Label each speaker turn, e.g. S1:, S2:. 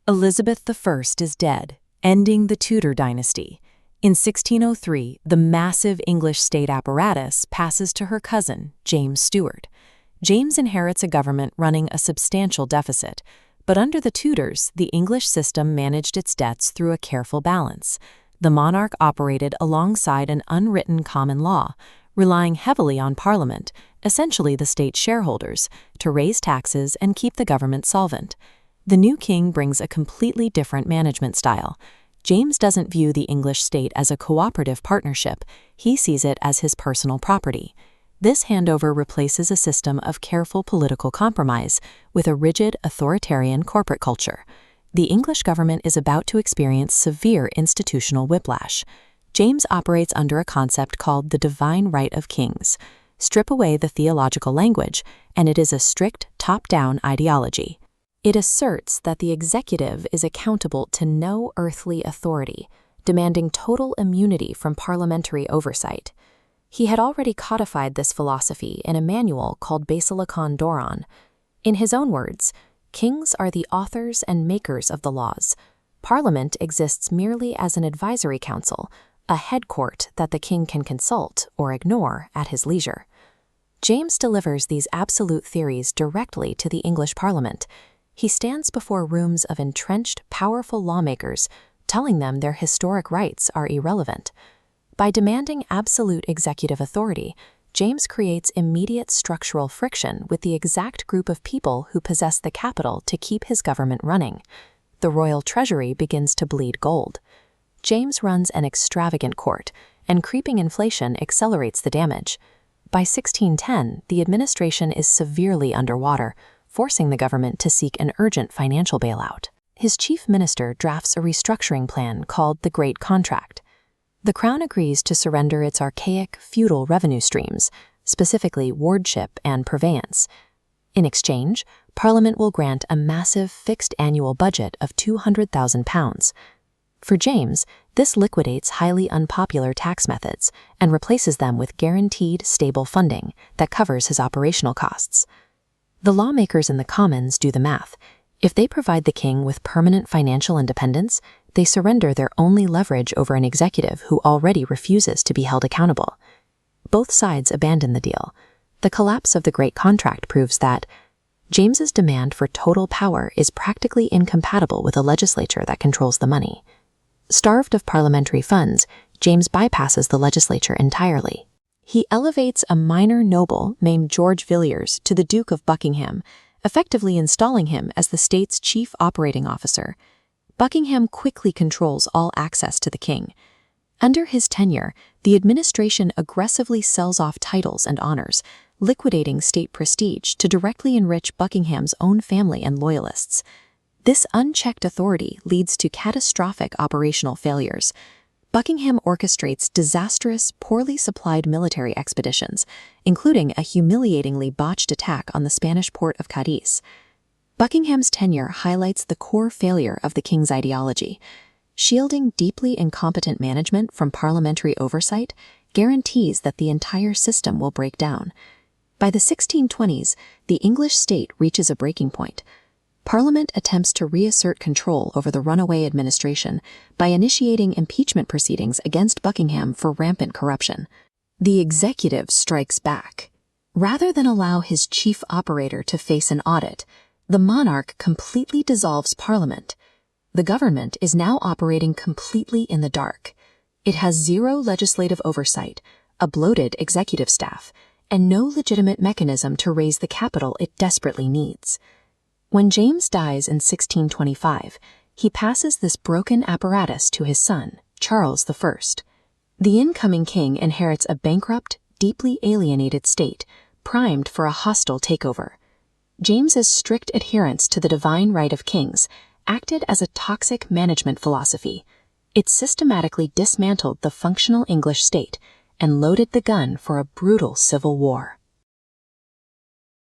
S1: Elizabeth I is dead, ending the Tudor dynasty. In 1603, the massive English state apparatus passes to her cousin, James Stuart. James inherits a government running a substantial deficit, but under the Tudors, the English system managed its debts through a careful balance. The monarch operated alongside an unwritten common law, relying heavily on Parliament, essentially the state's shareholders, to raise taxes and keep the government solvent. The new king brings a completely different management style. James doesn't view the English state as a cooperative partnership, he sees it as his personal property. This handover replaces a system of careful political compromise with a rigid, authoritarian corporate culture. The English government is about to experience severe institutional whiplash. James operates under a concept called the divine right of kings. Strip away the theological language, and it is a strict, top-down ideology. It asserts that the executive is accountable to no earthly authority, demanding total immunity from parliamentary oversight. He had already codified this philosophy in a manual called Basilicon Doron. In his own words, kings are the authors and makers of the laws. Parliament exists merely as an advisory council, a head court that the king can consult or ignore at his leisure. James delivers these absolute theories directly to the English Parliament. He stands before rooms of entrenched, powerful lawmakers, telling them their historic rights are irrelevant. By demanding absolute executive authority, James creates immediate structural friction with the exact group of people who possess the capital to keep his government running. The royal treasury begins to bleed gold. James runs an extravagant court, and creeping inflation accelerates the damage. By 1610, the administration is severely underwater, forcing the government to seek an urgent financial bailout. His chief minister drafts a restructuring plan called the Great Contract. The crown agrees to surrender its archaic, feudal revenue streams, specifically wardship and purveyance. In exchange, Parliament will grant a massive fixed annual budget of £200,000. For James, this liquidates highly unpopular tax methods and replaces them with guaranteed, stable funding that covers his operational costs. The lawmakers in the Commons do the math. If they provide the king with permanent financial independence, they surrender their only leverage over an executive who already refuses to be held accountable. Both sides abandon the deal. The collapse of the Great Contract proves that James's demand for total power is practically incompatible with a legislature that controls the money. Starved of parliamentary funds, James bypasses the legislature entirely. He elevates a minor noble named George Villiers to the Duke of Buckingham, effectively installing him as the state's chief operating officer. Buckingham quickly controls all access to the king. Under his tenure, the administration aggressively sells off titles and honors, liquidating state prestige to directly enrich Buckingham's own family and loyalists. This unchecked authority leads to catastrophic operational failures. Buckingham orchestrates disastrous, poorly supplied military expeditions, including a humiliatingly botched attack on the Spanish port of Cadiz. Buckingham's tenure highlights the core failure of the king's ideology. Shielding deeply incompetent management from parliamentary oversight guarantees that the entire system will break down. By the 1620s, the English state reaches a breaking point. Parliament attempts to reassert control over the runaway administration by initiating impeachment proceedings against Buckingham for rampant corruption. The executive strikes back. Rather than allow his chief operator to face an audit, the monarch completely dissolves Parliament. The government is now operating completely in the dark. It has zero legislative oversight, a bloated executive staff, and no legitimate mechanism to raise the capital it desperately needs. When James dies in 1625, he passes this broken apparatus to his son, Charles I. The incoming king inherits a bankrupt, deeply alienated state, primed for a hostile takeover. James's strict adherence to the divine right of kings acted as a toxic management philosophy. It systematically dismantled the functional English state and loaded the gun for a brutal civil war.